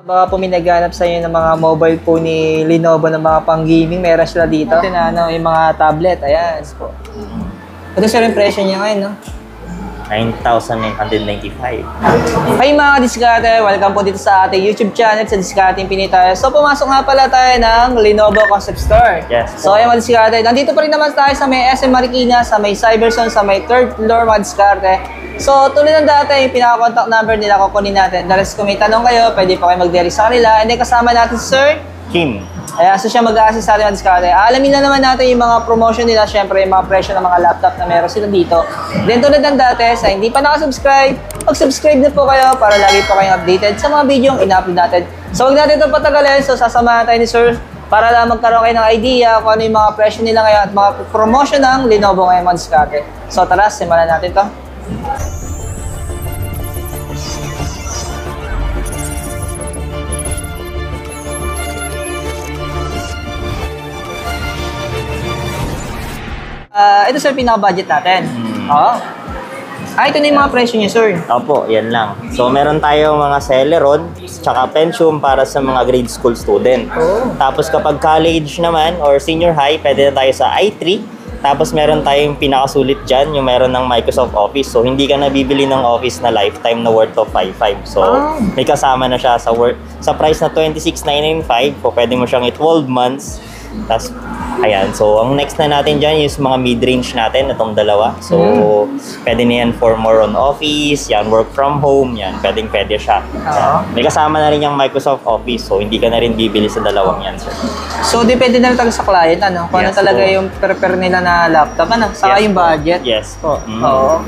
Baka po may naghanap sa inyo ng mga mobile po ni Lenovo ng mga pang-gaming, meron sila dito. Ito na yung mga tablet, ayan po. Ito sir yung presyo niya ngayon, no? 9,995. Hey mga diskarte, welcome po dito sa ating YouTube channel sa Discarding Pinay. So pumasok nga pala tayo ng Lenovo Concept Store. Yes. So ayan mga diskarte, nandito pa rin naman tayo sa may SM Marikina, sa may Cyberzone, sa may 3rd floor mga diskarte. So tuloy ng dati, yung pinaka-contact number nila kukunin natin. The rest kung may tanong kayo, pwede po kayo mag-direct sa kanila. And then kasama natin si Sir Kim. Ayan, so siya mag-a-assist sa ating mga diskarte. Alamin na naman natin yung mga promotion nila, syempre yung mga presyo ng mga laptop na meron sila dito. Then tulad ng dati, sa hindi pa nakasubscribe, mag-subscribe na po kayo para lagi po kayong updated sa mga video yung ina-upload natin. So huwag natin itong patagalin, so sasamahan tayo ni Sir para lang magkaroon kayo ng idea kung ano yung mga presyo nila ngayon at mga promotion ng Lenovo ngayon mga diskarte. So tara, simulan natin to. Ito sir, pinaka-budget natin. Oo. Ito na yung mga presyo niya, sir. Opo, yan lang. So, meron tayong mga Celeron, tsaka Pentium para sa mga grade school student. Tapos kapag college naman or senior high, pwede na tayo sa i3. Tapos meron tayong pinakasulit dyan, yung meron ng Microsoft Office. So, hindi ka nabibili ng Office na lifetime na worth of 5,500. So, may kasama na siya sa price na 26,995. So, pwede mo siyang 12 months. Tapos, ayan. So, ang next na natin dyan is mga mid-range natin, itong dalawa. So, pwede na yan for more on office, yan, work from home, yan. Pwede siya. May kasama na rin yung Microsoft Office. So, hindi ka na rin bibili sa dalawang yan, sir. So, depende na rin talaga sa client, ano? Kung ano talaga yung prepare nila na laptop, ano? Saka yung budget. Yes po. Oo.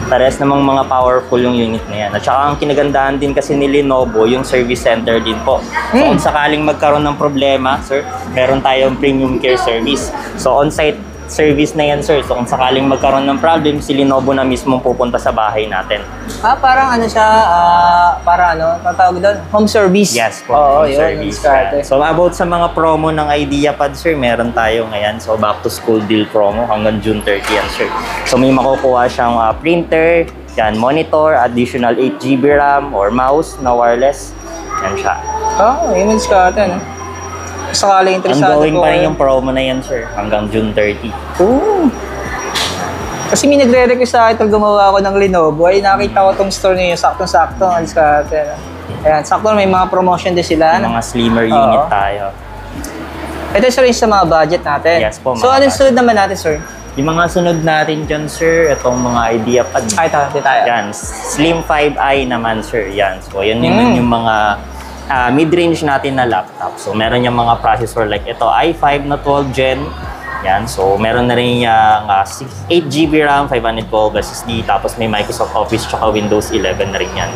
Parehas namang mga powerful yung unit na yan. At saka ang kinagandahan din kasi ni Lenovo, yung service center din po. So kung sakaling magkaroon ng problema, sir, meron tayong premium care service. So on-site service na yan, sir. So kung sakaling magkaroon ng problem, si Lenovo na mismo pupunta sa bahay natin. Parang ano siya, parang ano, tatawag doon? Home service. Yes po, home service. So about sa mga promo ng IdeaPad, sir, meron tayo ngayon. So back to school deal promo hanggang June 30 yan, sir. So may makukuha siyang printer, yan, monitor, additional 8GB RAM or mouse na wireless. Yan siya. Yung diskarte, no? Sakaling interesado ongoing pa rin yung promo na yan, sir, hanggang June 30. Kasi may nagre-request sa akin gumawa ako ng Lenovo, ay nakita ko tong store niyo, saktong-sakto ang diskarte. Ayan, sakto may mga promotion din sila. Mga slimmer unit tayo. Ito sir yung sa mga budget natin. Yes po. So ano sunod naman natin, sir? Yung mga sunod natin dyan, sir, itong mga IdeaPad. Ito tayo. Yan, Slim 5i naman, sir. Yan. So, yan yung mga mid-range natin na laptop. So, meron yung mga processor like ito, i5 na 12 Gen. Yan. So, meron na rin yung 8GB RAM, 512 SSD. Tapos may Microsoft Office tsaka Windows 11 na rin yan.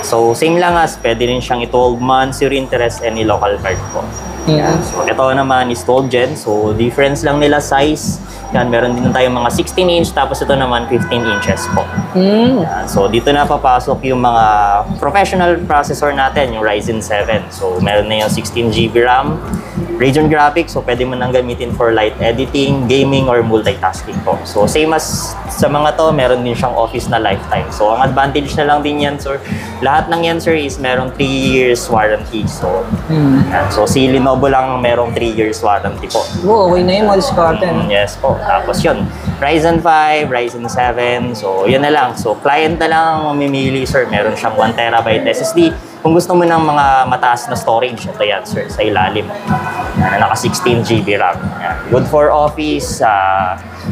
So, same lang as pwede rin siyang 12 months, zero interest, any local card po. Yan. So, ito naman is 12 Gen. So, difference lang nila size. Yan, meron din tayong mga 16-inch, tapos ito naman 15 inches po. Yan. So, dito na papasok yung mga professional processor natin, yung Ryzen 7. So, meron na yung 16GB RAM, Radeon Graphics, so pwede mo nang gamitin for light editing, gaming, or multitasking po. So, same as sa mga to, meron din siyang office na lifetime. So, ang advantage na lang din yan, sir, lahat ng yan, sir, is merong 3 years warranty. So, yan. So, si Lenovo lang merong 3 years warranty po. Okay na yun, mga diskarte. Yes po. Tapos yun, Ryzen 5, Ryzen 7. So, yun na lang. So, client na lang ang mamimili, sir. Meron siyang 1TB SSD. Kung gusto mo ng mga mataas na storage, ito yan, sir, sa ilalim. Naka 16GB RAM. Yan. Good for office,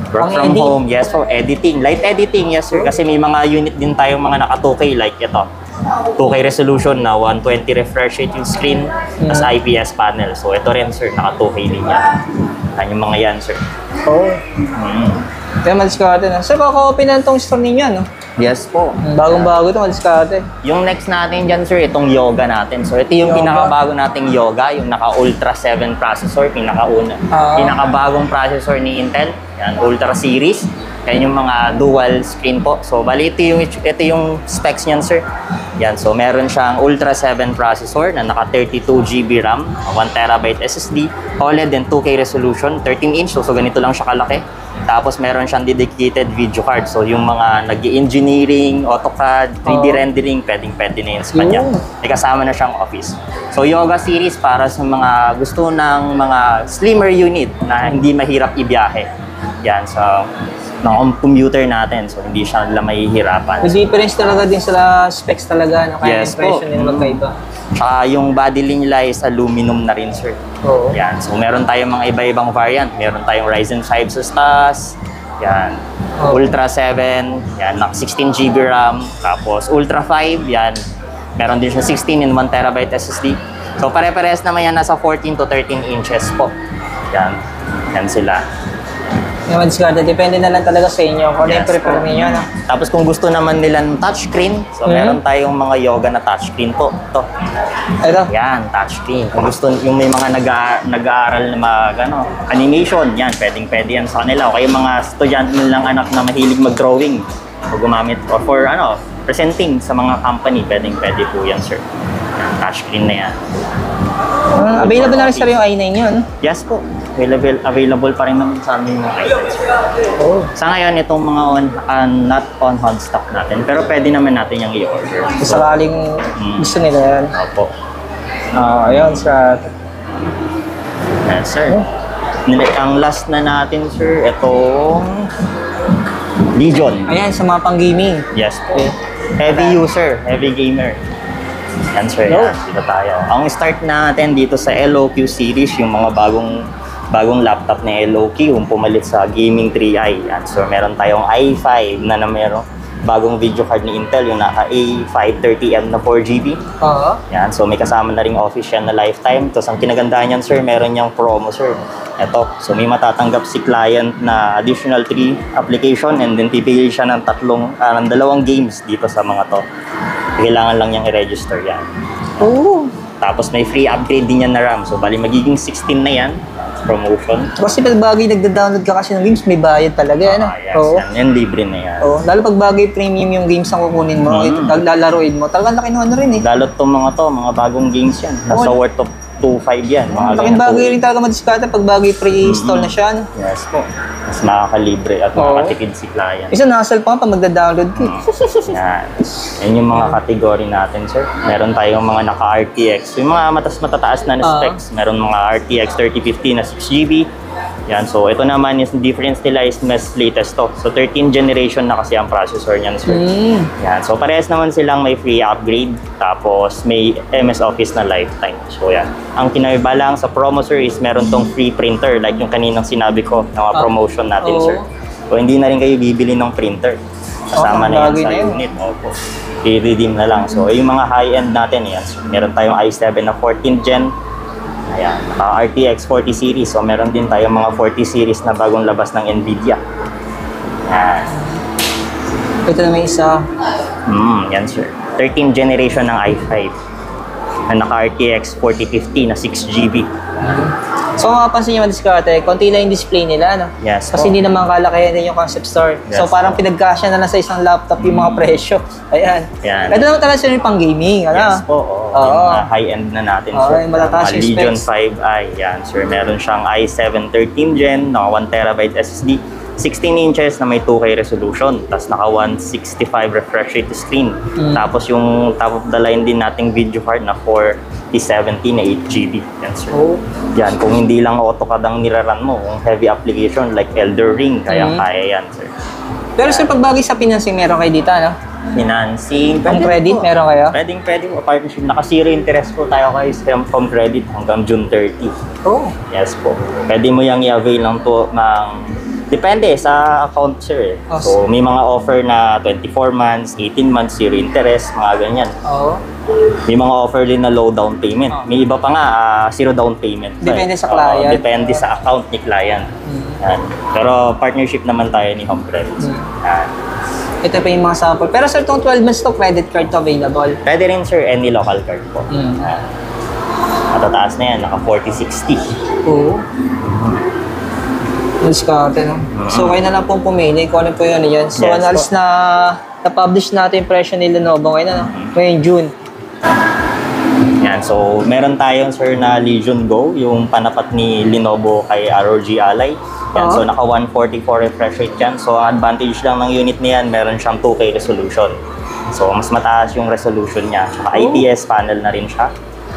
work from home. Yes po, editing. Light editing, yes, sir. Kasi may mga unit din tayong mga naka 2K like ito. 2K resolution na 120 refresh rate yung screen, tas IPS panel. So, ito rin, sir, naka 2K din yan. Yan yung mga yan, sir. Kaya madiskarte na. Sir, baka-open na itong store ninyo, no? Yes po. Bagong-bago ito, madiskarte. Yung next natin dyan, sir, itong Yoga natin. So, ito yung pinakabago nating Yoga, yung naka-Ultra 7 processor, pinakauna. Pinakabagong processor ni Intel. Yan, Ultra Series. Yan yung mga dual screen po. So, bali, ito yung specs niyan, sir. Yan, so meron siyang Ultra 7 processor na naka 32GB RAM, 1TB SSD, OLED and 2K resolution, 13-inch. So, ganito lang siya kalaki. Tapos meron siyang dedicated video card. So yung mga nag-engineering, AutoCAD, 3D rendering, pwede na yun sa kanya. May kasama na siyang office. So Yoga series para sa mga gusto ng mga slimmer unit na hindi mahirap ibiyahe. Yan, sa computer natin. So hindi siya nila mahihirapan. May difference talaga din sa specs talaga, no? Kaya Yes impression po. nila magkaiba. Yung body nila is aluminum na rin, sir. Oo. Yan. So, meron tayong mga iba-ibang variant. Meron tayong Ryzen 5 sa STAS. Yan. Oh. Ultra 7. Yan. 16 GB RAM. Tapos, Ultra 5. Yan. Meron din siya 16 and 1TB SSD. So, pare-parehas naman yan. Nasa 14 to 13 inches po. Yan. Yan sila. Yung discarded, depende na lang talaga sa inyo kung ano yung Yes prefer po. ninyo, no? Tapos, kung gusto naman nila ng touchscreen, so, meron tayong mga Yoga na touchscreen po. Ito. Ito. Yan, touchscreen. Kung gusto yung may mga nag-aaral na animation, yan, pwede yan sa kanila. O kaya mga estudyante nilang anak na mahilig mag-drawing o gumamit o for presenting sa mga company, pwede po yan, sir. Yan, touchscreen na yan. Available na rin sir yung i9 yun. Yes po. Available pa rin naman sa aming mga items. Oh. Sa ngayon, itong mga not on hand stock natin, pero pwede naman natin yung i-order. Kung sakaling gusto nila yan. Opo. Ayun, sa... Yes, sir. Ang last na natin, sir, itong Legion. Ayan, sa mga pang-gaming. Yes po. Okay. Heavy user, heavy gamer. Yan, sir. Yan. Dito tayo. Ang start natin dito sa LOQ series, yung mga bagong laptop na LOQ, yung pumalit sa Gaming 3i. Yan. So, meron tayong i5 na meron bagong video card ni Intel, yung naka A530M na 4GB. Oo. Yan, so may kasama na ring office yan na lifetime. Tapos ang kinagandaan niyan, sir, meron niyang promo, sir. Ito, so may matatanggap si client na additional 3 application and then pipili siya ng dalawang games dito sa mga to. Kailangan lang niyang i-register yan. Oo. Tapos may free upgrade din yan na RAM. So bali magiging 16 na yan. Promotion. Kasi pag bagay nagda-download ka kasi ng games, may bayad talaga yan. Yes, Oo. yan libre na yan. Oo. Lalo pag bagay premium yung games na kukunin mo, lalaroin mo, talagang laki naman rin eh. Lalo itong mga bagong games yan. Nasa worth of 2.5 yan. Mga Laking ganyan. bagay rin talaga madiskarte pag bagay pre-install na siya. No? Yes po. Mas makakalibre at makakatipid si client. Isa na-hassle pa nga pag magda-download ka. Yan. Yan yung mga category natin, sir. Meron tayong mga naka-RTX. Yung mga matataas na specs. Meron mga RTX 3050 na 6GB. Yan. So, ito naman yung difference nila is mas latest to. So, 13th generation na kasi ang processor niyan, sir. Yan. So, parehas naman silang may free upgrade. Tapos, may MS Office na lifetime. So, yan. Ang kinaiba lang sa promo, sir, is meron tong free printer. Like yung kaninang sinabi ko na mga promotion natin, sir. So, hindi na rin kayo bibili ng printer. Kasama na yan sa unit. Opo. I-redeem na lang. So, yung mga high-end natin, yan. So, meron tayong i7 na 14th gen. Ayan. RTX 40 series. So, meron din tayong mga 40 series na bagong labas ng NVIDIA. Yan. Ito na may isa. Yan, sir. 13th generation ng i5 na naka-RTX 4050 na 6GB. So, mapapansin nyo madiskarte, konti lang yung display nila, no? Yes Kasi po. hindi naman kalakihan din yung concept store. So, Yes parang pinagkasya na lang sa isang laptop yung mga presyo. Ayan. Yan. Ito naman talaga sila yung pang-gaming, ano? Yes po. Oo. Yung mga high-end na natin, Oo, sir. yung matataas Mga yung Legion specs. 5i. Yan, sir. Meron siyang i7 13th gen, naka 1TB SSD. 16 inches na may 2K resolution. Tapos naka 165 refresh rate screen. Tapos yung top of the line din nating video card na 4070 na 8GB. Yan, sir. Yan, kung hindi lang AutoCAD ang niraran mo, kung heavy application like Elder Ring, kaya yan, sir. Pero sir, pag bagay sa financing, meron kayo dito, ano? Financing. Ang pwede credit, po. meron kayo? Pwede po. Partnership. Naka-zero interest po tayo kayo from credit hanggang June 30. Oo. Yes po. Pwede mo yung i-avail ng depende sa account, sir. So, may mga offer na 24 months, 18 months, zero interest, mga ganyan. Oo. May mga offer din na low down payment. May iba pa nga, zero down payment. Depende sa client. Depende sa account ni client. Yan. Pero partnership naman tayo ni Home Credit. Yan. Ito pa yung mga sample. Pero sir, itong 12 months to credit card to available. Pwede rin, sir, any local card po. Yan. Matataas na yan, naka 4060. Oo. Discarte, no? So, kayo na lang pong pumili kung ano po yun yan. So, Yes, analyze po. na na-publish natin yung presyo ni Lenovo ngayon, ano? Ngayong June. Yan, so meron tayong, sir, na Legion Go, yung panapat ni Lenovo kay ROG Ally. Yan, Oo. so naka 144 refresh rate yan. So ang advantage lang ng unit niyan, meron siyang 2K resolution. So mas mataas yung resolution niya. Saka IPS panel na rin siya.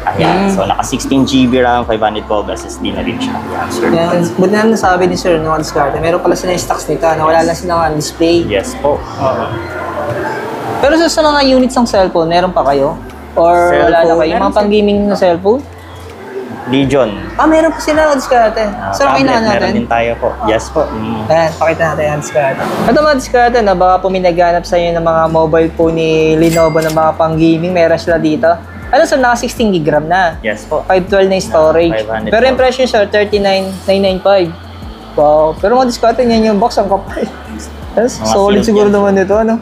Ayan, so naka 16 GB RAM, 512 SSD na rin siya. Yan, sir. Yan, buti na nasabi ni Sir no, discard. Meron pala sila yung stocks nito, na wala lang silang on display. Yes po. Pero sa mga units ng cellphone, meron pa kayo? Or wala Cellphone, lang kayo? Yung meron mga pang-gaming na cellphone? Legion. Meron pa sila on discard. So, Tablet, pakita meron natin. din tayo po. Yes po. Ayan, pakita natin ang discard. Ito mga discard na baka po may naghanap sa inyo ng mga mobile phone ni Lenovo ng mga pang-gaming, meron sila dito. Ano sir, naka 16 GB RAM na. Yes po. 512 na yung storage. 512. Pero yung presyo sir, 39,995. Wow. Pero mga discard yan yung box, ang kapal. Yes, Mga solid sealed siguro yan. naman ito, ano?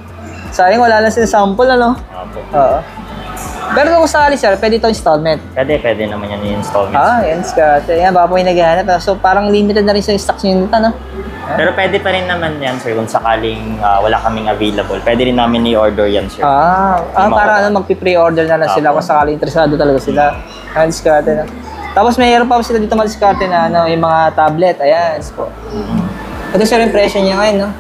Sayang wala lang sila sample, ano? Opo. Oo. Pero kung sakali sir, pwede ito installment. Pwede naman yan yung installments. Yan, discard. Yan, baka po may naghahanap. So parang limited na rin sa stocks nyo nito, no? Pero pwede pa rin naman yan, sir, kung sakaling wala kaming available. Pwede rin namin i-order yan, sir. Para magpi-pre-order na lang sila Apo. kung sakali interesado talaga sila. Ayan, diskarte na. Tapos mayroon pa sila dito mga diskarte na yung mga tablet. Ayan, po. Ito sir yung presyo niya ngayon, no?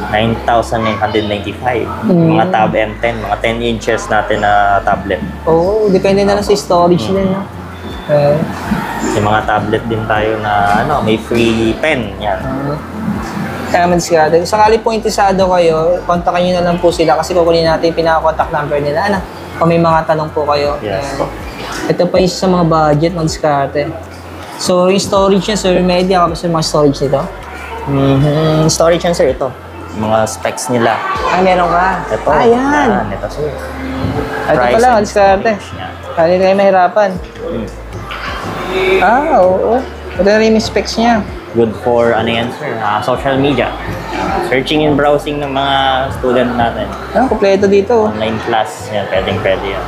9,995. Mga Tab M10, mga 10 inches natin na tablet. Depende na lang sa storage din, no? Yung mga tablet din tayo na may free pen. Yan. Kaya diskarte. Kung sakali po interesado kayo, kontakin nyo na lang po sila kasi kukunin natin yung pinaka-contact number nila. Kung may mga tanong po kayo. Yes. Ito pa isa sa mga budget ng diskarte. So, yung storage niya, sir, may idea ka ba sa mga storage nito? Storage yan, sir, ito. Yung mga specs nila. Meron ka? Ito. Yan. Ito, sir. Ito Price pala, and diskarte. storage niya. Hindi kayo mahirapan. Oo. Ito na rin yung specs niya. Good for, yan, sir, social media. Searching and browsing ng mga student natin. Kompleto dito. Online class. Yan, pwede yan.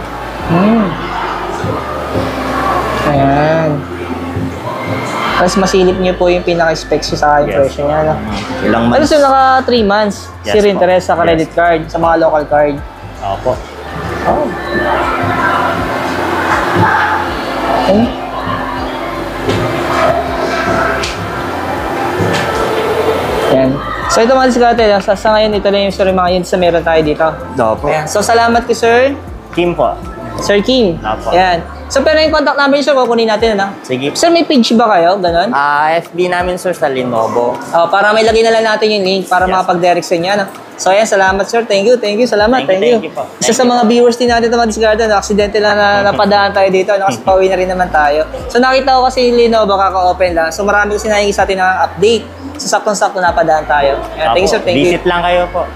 Ayan. Tapos masilip niyo po yung pinaka-specs sa aking presyo niya. Ilang Ano months? sir, naka 3 months. Yes, Zero po. interest sa credit Yes. card, sa mga local card. Opo. Ayan. So ito mga diskarte, sa ngayon ito na yung sir, yung mga units na meron tayo dito. Opo. Ayan. So salamat ko sir. Kim po. Sir Kim. Opo. Ayan. So pero yung contact number niyo sir, kukunin natin, ano? Sige. Sir, may page ba kayo? Ganon? FB namin, sir, sa Lenovo. Para may lagay na lang natin yung link para Yes. makapag-direct sa inyo. Ano? So ayan, salamat sir. Thank you. Salamat. Thank you po. Isa sa mga viewers din natin ito mga discard, aksidente lang na napadaan tayo dito. Kasi pauwi na rin naman tayo. So nakita ko kasi yung Lenovo kaka-open lang. So marami kasi nangingin sa atin ng update. So saktong-sakto napadaan tayo. Ayan, thank you sir. Thank you. Visit lang kayo po.